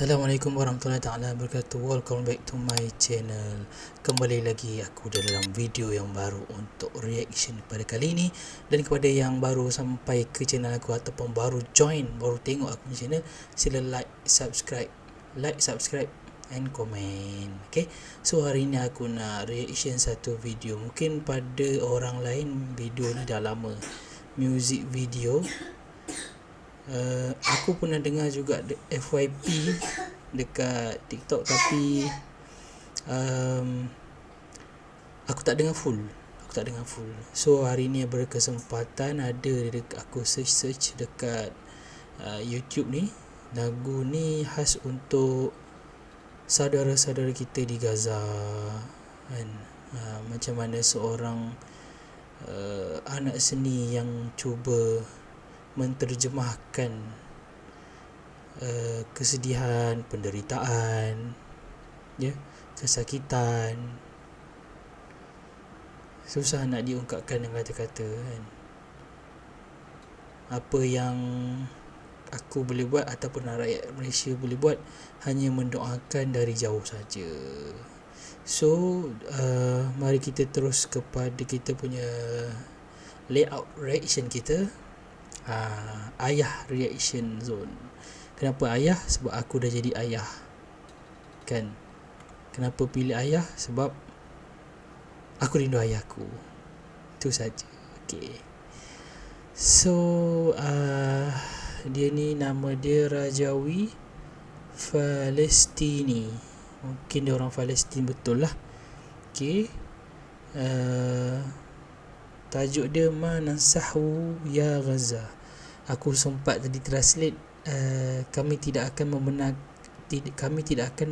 Assalamualaikum warahmatullahi taala wabarakatuh. Welcome back to my channel. Kembali lagi aku dalam video yang baru untuk reaction pada kali ini. Dan kepada yang baru sampai ke channel aku ataupun baru join, baru tengok aku punya channel, sila like, subscribe and comment. Okay, so hari ni aku nak reaction satu video. Mungkin pada orang lain video ni dah lama, music video. Aku pernah dengar juga FYP dekat TikTok, tapi aku tak dengar full. So hari ni berkesempatan ada aku search dekat YouTube ni. Lagu ni khas untuk saudara-saudara kita di Gaza kan. Macam mana seorang anak seni yang cuba menterjemahkan kesedihan, penderitaan, kesakitan. Susah nak diungkapkan dengan kata-kata kan. Apa yang aku boleh buat ataupun rakyat Malaysia boleh buat hanya mendoakan dari jauh saja. So mari kita terus kepada kita punya layout reaction kita. Ayah reaction zone. Kenapa ayah? Sebab aku dah jadi ayah kan. Kenapa pilih ayah? Sebab aku rindu ayahku. Itu saja. Okay. So dia ni nama dia Rajawi Falestini. Mungkin dia orang Palestin betul lah. Okay. Tajuk dia Ma Nansahu Ya Gaza. Aku sempat tadi translate, kami tidak akan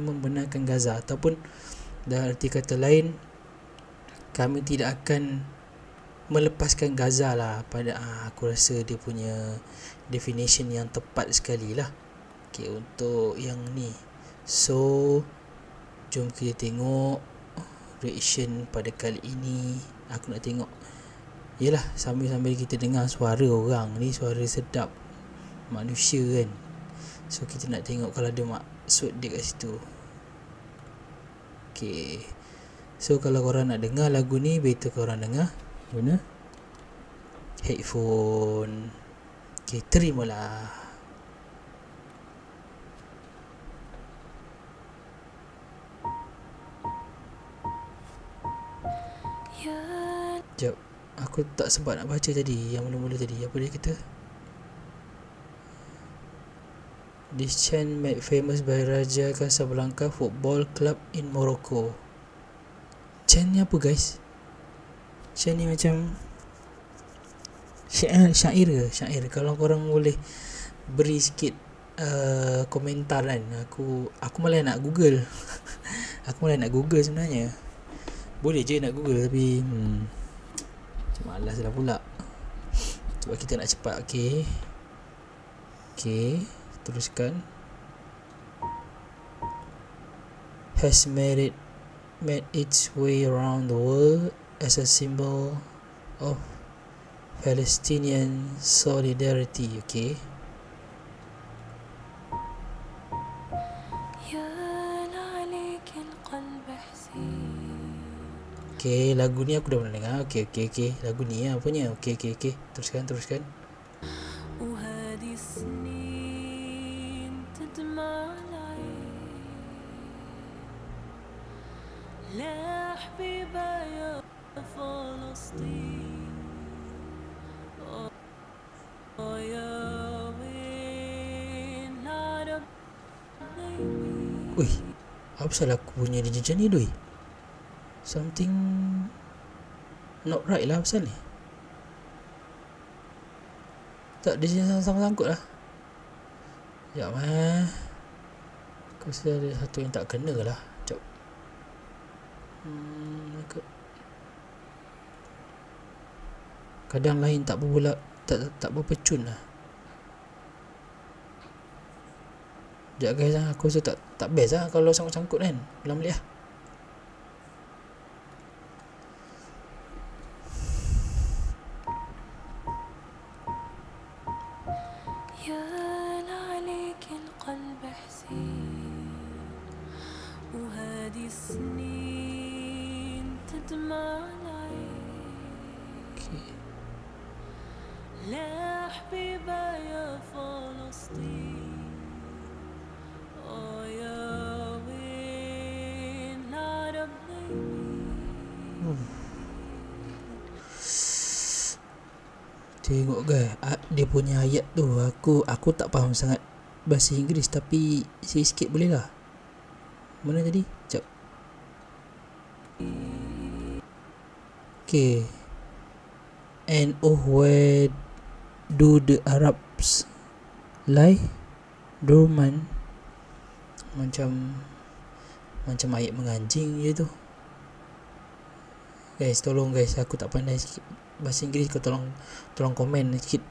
membenarkan Gaza, ataupun dalam arti kata lain, kami tidak akan melepaskan Gaza lah. Aku rasa dia punya definition yang tepat sekali lah. Okay, untuk yang ni. So jom kita tengok reaction pada kali ini. Aku nak tengok, yelah, sambil-sambil kita dengar suara orang ni, suara sedap manusia kan. So kita nak tengok kalau ada maksud dia kat situ. Okay, so kalau korang nak dengar lagu ni, better korang dengar guna headphone. Okay, terimalah. Sekejap, aku tak sempat nak baca tadi. Yang mula-mula tadi, apa dia kata? This chant made famous by Raja Casablanca Football Club in Morocco. Chant ni apa guys? Chant ni macam syair ke? Syair. Kalau korang boleh beri sikit komentar kan. Aku malah nak Google. Aku malah nak Google sebenarnya. Boleh je nak Google, tapi malas lah pula. Sebab kita nak cepat. Okay, teruskan. Has made its way around the world as a symbol of Palestinian solidarity. Okay, lagu ni aku dah pernah dengar. Okay. Lagu ni apanya? Okay. Teruskan. Ui, apa pasal aku punya dia macam ni doi? Something not right lah pasal ni. Tak, dia sama sangkut lah. Sekejap aku rasa ada satu yang tak kena lah. Sekejap. Kadang lain tak berbola, tak berpecun lah. Sekejap guys lah. Aku rasa tak best lah kalau sangkut-sangkut kan. Ulang balik lah. يا لعليك القلب حسين Okay. Tengok guys, dia punya ayat tu aku tak faham sangat bahasa Inggeris, tapi sikit-sikit boleh lah. Mana tadi? Sekejap. Okay. And where do the Arabs lie dormant? Macam ayat menganjing je tu. Guys, tolong guys, aku tak pandai sikit bahasa Inggeris, kau tolong komen sikit.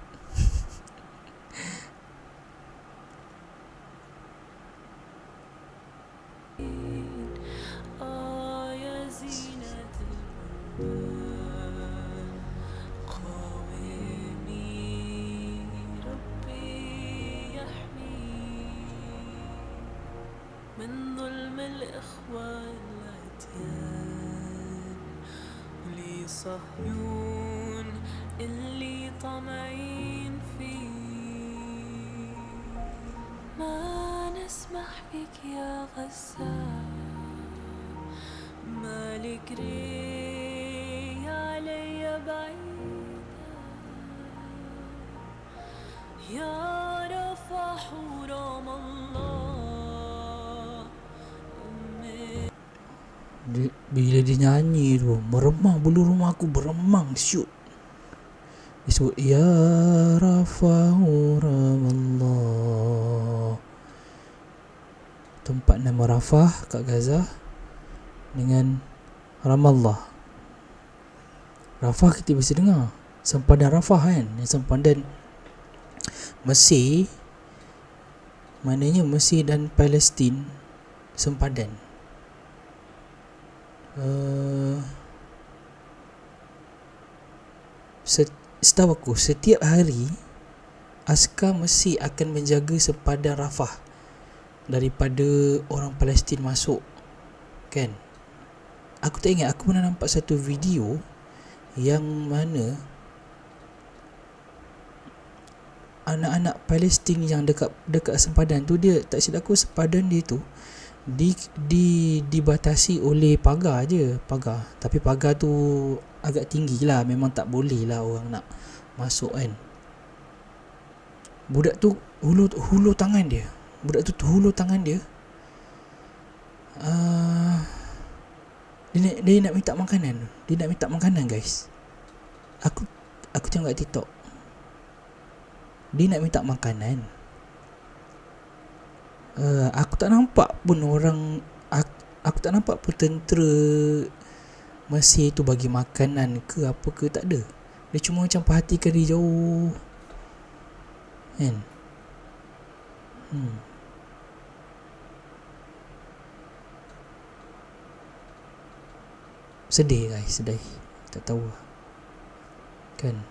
من ظلم الإخوان العتيان ولصهيون اللي طمعين فيه ما نسمح بك يا غزال مالك ري علي بعيدا يا رفح رام الله. Bila dia nyanyi tu, meremang bulu rumah aku, beremang syut. Dia sebut Ya Rafahu Ramallah, tempat nama Rafah kat Gaza dengan Ramallah. Rafah kita bisa dengar, sempadan Rafah kan, sempadan Mesir, maknanya Mesir dan Palestin sempadan. Setahu aku, setiap hari askar Mesir akan menjaga sempadan Rafah daripada orang Palestin masuk, kan? Aku tak ingat, aku pernah nampak satu video yang mana anak-anak Palestin yang dekat sempadan tu, dia tak silap aku, sempadan dia tu dibatasi oleh pagar je, tapi pagar tu agak tinggi lah, memang tak boleh lah orang nak masuk kan. Budak tu hulur tangan dia, dia nak minta makanan, guys. Aku tengok kat TikTok, dia nak minta makanan. Aku tak nampak pun aku tak nampak pun tentera Mesir tu bagi makanan ke apa ke, tak ada. Dia cuma macam perhatikan dari jauh, kan? Sedih guys, sedih. Tak tahu lah, kan?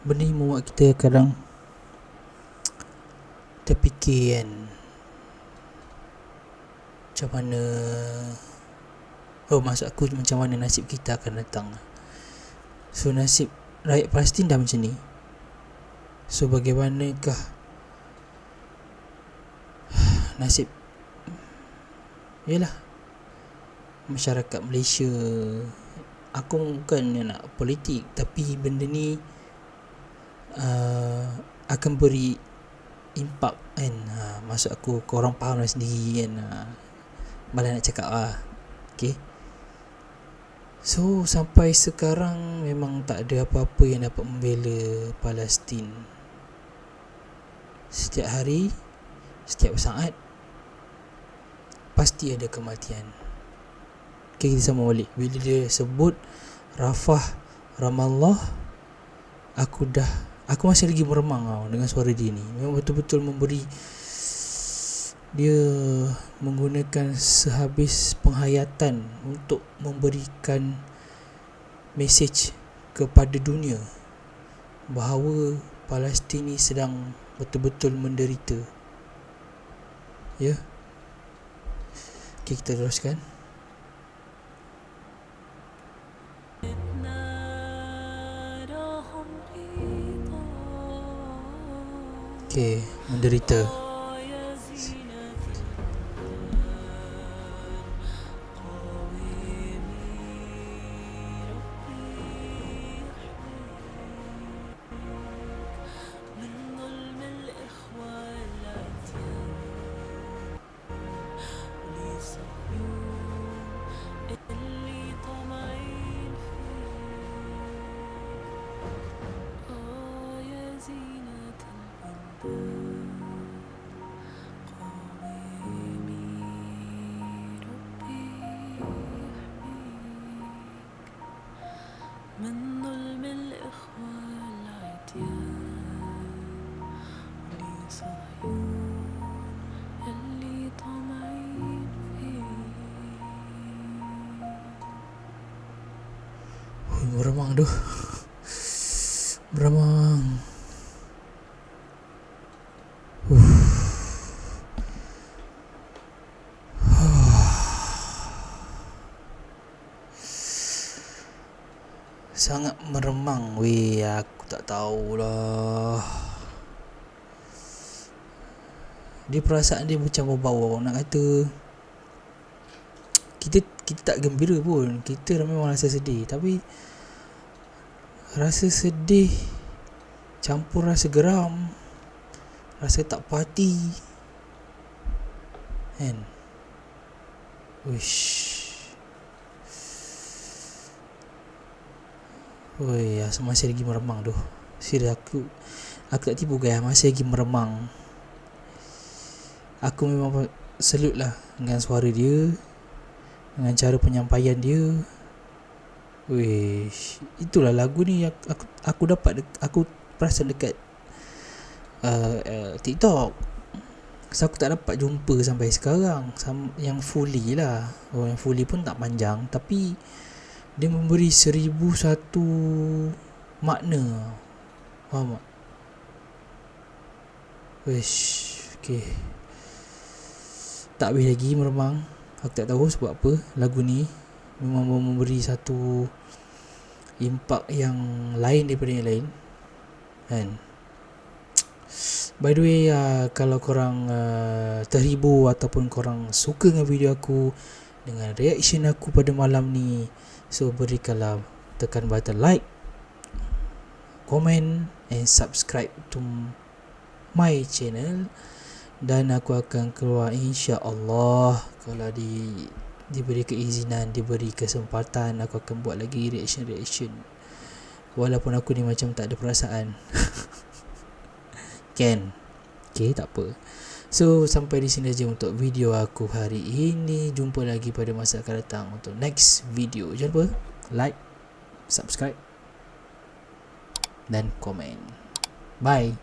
Benda ni membuat kita kadang terfikir kan, macam mana, maksud aku macam mana nasib kita akan datang. So nasib rakyat Palestin dah macam ni, so bagaimanakah nasib yalah masyarakat Malaysia? Aku bukan nak politik, tapi benda ni akan beri impak kan. Maksud aku, korang faham lah sendiri kan. Malah nak cakap lah. Okay, so sampai sekarang memang tak ada apa-apa yang dapat membela Palestin. Setiap hari, setiap saat pasti ada kematian. Okay, kita sama balik. Bila dia sebut Rafah Ramallah, aku masih lagi meremang dengan suara dia ni. Memang betul-betul memberi, dia menggunakan sehabis penghayatan untuk memberikan mesej kepada dunia bahawa Palestin ni sedang betul-betul menderita. Ya. Okay, kita teruskan. نارهم ريضا Okay, menderita. يا زينة من ظلم الإخوة العتيان لصهيون اللي طمعين فيه يا زينة البلدان قومي ربي يحميك من ظلم الإخوة العتيان لصهيون اللي طمعين فيه Meremang tu. Meremang. Sangat meremang. Weh, aku tak tahulah. Dia perasaan dia macam bau-bau. Nak kata kita tak gembira pun. Kita memang rasa sedih. Tapi rasa sedih campur rasa geram, rasa tak puas hati, kan? Uish. Oi, masih lagi meremang tu. Serius aku tak tipu guys, masih lagi meremang. Aku memang salute lah dengan suara dia, dengan cara penyampaian dia. Wish, itulah lagu ni aku dapat, aku perasan dekat TikTok. So aku tak dapat jumpa sampai sekarang yang fully lah. Yang fully pun tak panjang, tapi dia memberi 1001 makna. Faham tak? Wish, okay. Tak habis lagi meremang. Aku tak tahu sebab apa lagu ni memang memberi satu impak yang lain daripada yang lain, kan? By the way, kalau korang terhibur ataupun korang suka dengan video aku, dengan reaction aku pada malam ni, so berikanlah, tekan button like, comment and subscribe to my channel. Dan aku akan keluar insya-Allah kalau diberi keizinan, diberi kesempatan, aku akan buat lagi reaction. Walaupun aku ni macam tak ada perasaan. Kan? Okay, tak apa. So sampai di sini saja untuk video aku hari ini. Jumpa lagi pada masa akan datang untuk next video. Jangan lupa like, subscribe dan komen. Bye.